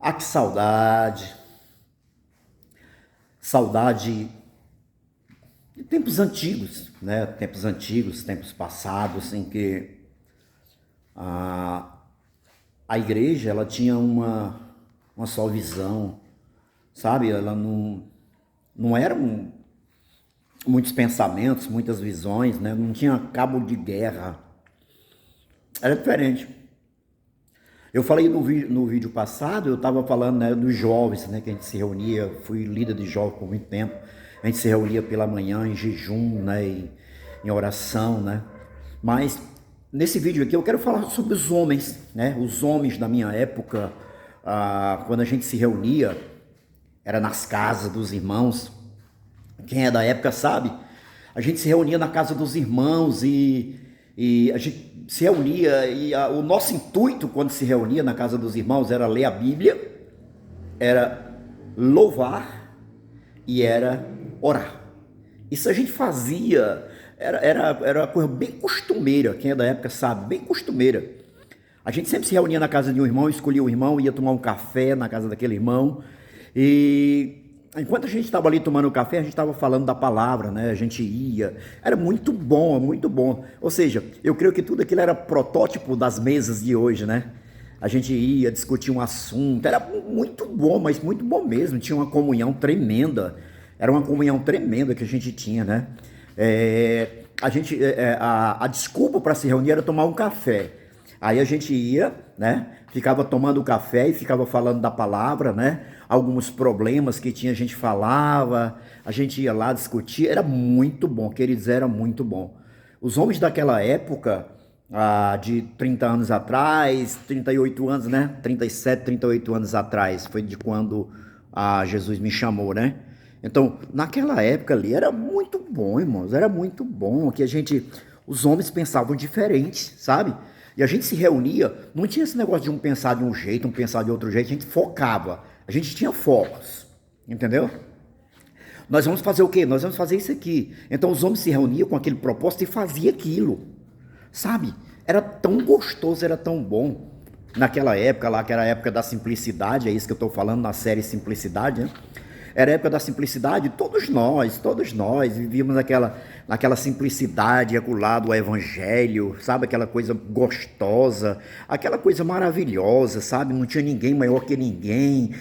Ah, que saudade. Saudade de tempos antigos, né? Tempos antigos, tempos passados, em que a, a igreja ela tinha uma só visão, sabe? Ela não eram muitos pensamentos, muitas visões, né? Não tinha cabo de guerra. Era diferente. Eu falei no vídeo passado, eu estava falando, né, dos jovens, né, que a gente se reunia, fui líder de jovens por muito tempo, a gente se reunia pela manhã em jejum, né, em oração, né, mas nesse vídeo aqui eu quero falar sobre os homens, né, os homens da minha época, quando a gente se reunia, era nas casas dos irmãos. Quem é da época sabe, a gente se reunia na casa dos irmãos e a gente se reunia e o nosso intuito quando se reunia na casa dos irmãos era ler a Bíblia, era louvar e era orar. Isso a gente fazia, era uma coisa bem costumeira, quem é da época sabe, bem costumeira. A gente sempre se reunia na casa de um irmão, escolhia o irmão, ia tomar um café na casa daquele irmão e enquanto a gente estava ali tomando café, a gente estava falando da palavra, né? A gente ia. Era muito bom, muito bom. Ou seja, eu creio que tudo aquilo era protótipo das mesas de hoje, né? A gente ia discutir um assunto. Era muito bom, mas muito bom mesmo. Tinha uma comunhão tremenda. Era uma comunhão tremenda que a gente tinha, né? A desculpa para se reunir era tomar um café. Aí a gente ia, né? Ficava tomando café e ficava falando da palavra, né? Alguns problemas que tinha, a gente falava, a gente ia lá discutir, era muito bom, queridos, era muito bom. Os homens daquela época, de 30 anos atrás, 38 anos, né? 37, 38 anos atrás, foi de quando Jesus me chamou, né? Então, naquela época ali, era muito bom, irmãos, era muito bom, que os homens pensavam diferente, sabe? E a gente se reunia, não tinha esse negócio de um pensar de um jeito, um pensar de outro jeito, a gente focava, a gente tinha focos, entendeu? Nós vamos fazer o quê? Nós vamos fazer isso aqui. Então os homens se reuniam com aquele propósito e faziam aquilo, sabe? Era tão gostoso, era tão bom. Naquela época lá, que era a época da simplicidade, é isso que eu estou falando na série Simplicidade, né? Era a época da simplicidade, todos nós vivíamos naquela simplicidade, acolado ao evangelho, sabe? Aquela coisa gostosa, aquela coisa maravilhosa, sabe? Não tinha ninguém maior que ninguém.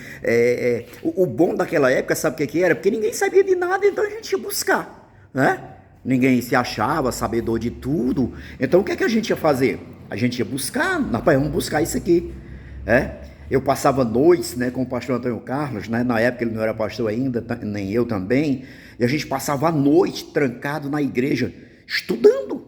O bom daquela época, sabe o que era? Porque ninguém sabia de nada, então a gente ia buscar, né? Ninguém se achava sabedor de tudo, então o que é que a gente ia fazer? A gente ia buscar, rapaz, vamos buscar isso aqui, Eu passava noites, né, com o pastor Antônio Carlos, né, na época ele não era pastor ainda, nem eu também, e a gente passava a noite trancado na igreja, estudando,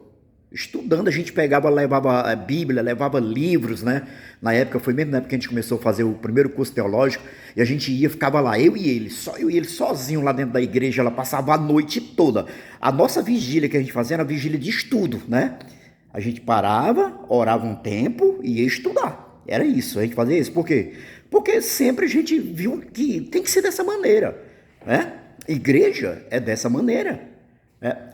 a gente pegava, levava a Bíblia, levava livros, né, na época, foi mesmo na época que a gente começou a fazer o primeiro curso teológico, e a gente ia, ficava lá, eu e ele sozinho lá dentro da igreja, ela passava a noite toda, a nossa vigília que a gente fazia era a vigília de estudo, né, a gente parava, orava um tempo e ia estudar. Era isso, a gente fazia isso. Por quê? Porque sempre a gente viu que tem que ser dessa maneira, né? Igreja é dessa maneira.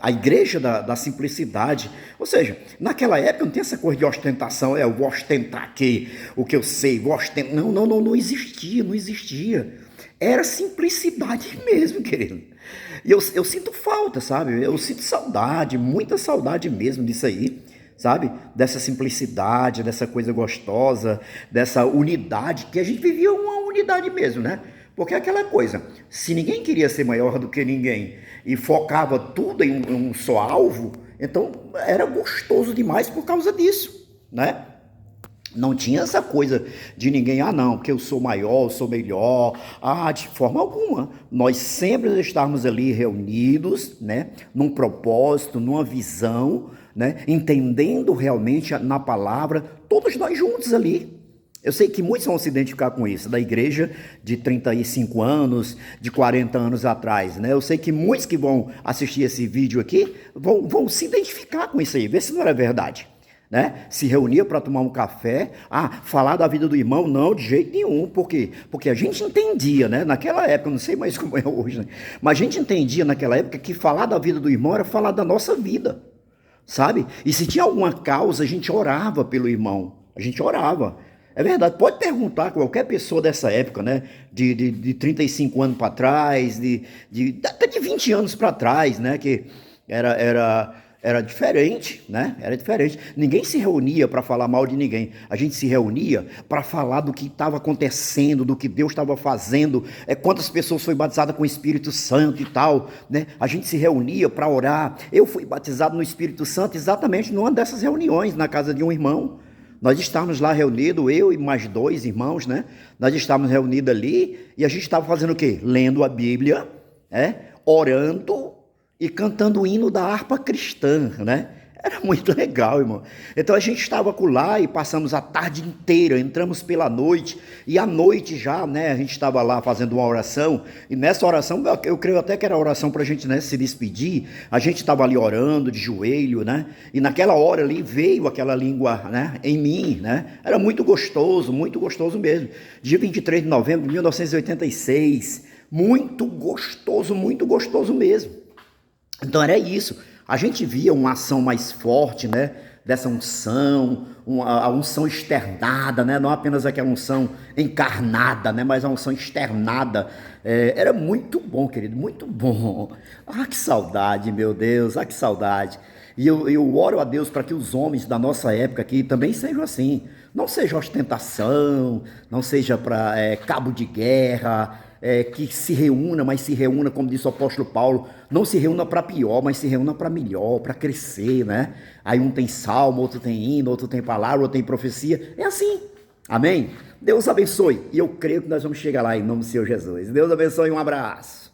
A igreja da simplicidade. Ou seja, naquela época não tem essa coisa de ostentação, eu vou ostentar aqui o que eu sei, vou ostentar. Não existia, não existia. Era simplicidade mesmo, querido. E eu sinto falta, sabe? Eu sinto saudade, muita saudade mesmo disso aí. Sabe? Dessa simplicidade, dessa coisa gostosa, dessa unidade, que a gente vivia uma unidade mesmo, né? Porque é aquela coisa, se ninguém queria ser maior do que ninguém e focava tudo em um só alvo, então era gostoso demais por causa disso, né? Não tinha essa coisa de ninguém, não, porque eu sou maior, eu sou melhor, de forma alguma. Nós sempre estávamos ali reunidos, né, num propósito, numa visão, né, entendendo realmente na palavra, todos nós juntos ali. Eu sei que muitos vão se identificar com isso, da igreja de 35 anos, de 40 anos atrás, né? Eu sei que muitos que vão assistir esse vídeo aqui vão se identificar com isso aí, ver se não era verdade. Né? Se reunia para tomar um café, falar da vida do irmão, não, de jeito nenhum, por quê? Porque a gente entendia, né? Naquela época, não sei mais como é hoje, né? Mas a gente entendia naquela época que falar da vida do irmão era falar da nossa vida, sabe? E se tinha alguma causa, a gente orava pelo irmão, a gente orava. É verdade, pode perguntar a qualquer pessoa dessa época, né? De 35 anos para trás, até de 20 anos para trás, né? Que era diferente, né? Era diferente. Ninguém se reunia para falar mal de ninguém. A gente se reunia para falar do que estava acontecendo, do que Deus estava fazendo, quantas pessoas foram batizadas com o Espírito Santo e tal, né? A gente se reunia para orar. Eu fui batizado no Espírito Santo exatamente numa dessas reuniões, na casa de um irmão. Nós estávamos lá reunidos, eu e mais dois irmãos, né? Nós estávamos reunidos ali e a gente estava fazendo o quê? Lendo a Bíblia, orando e cantando o hino da harpa cristã, né? Era muito legal, irmão. Então a gente estava lá e passamos a tarde inteira, entramos pela noite, e à noite já, né, a gente estava lá fazendo uma oração, e nessa oração, eu creio até que era a oração para a gente, né, se despedir, a gente estava ali orando de joelho, né, e naquela hora ali veio aquela língua, né, em mim, né, era muito gostoso mesmo. Dia 23 de novembro de 1986, muito gostoso mesmo. Então era isso. A gente via uma ação mais forte, né? Dessa unção, a unção externada, né? Não apenas aquela unção encarnada, né? Mas a unção externada. Era muito bom, querido, muito bom. Ah, que saudade, meu Deus, ah, que saudade. E eu oro a Deus para que os homens da nossa época aqui também sejam assim. Não seja ostentação, não seja para cabo de guerra, que se reúna, mas se reúna, como disse o apóstolo Paulo, não se reúna para pior, mas se reúna para melhor, para crescer, né? Aí um tem salmo, outro tem hino, outro tem palavra, outro tem profecia. É assim. Amém? Deus abençoe. E eu creio que nós vamos chegar lá em nome do Senhor Jesus. Deus abençoe, um abraço.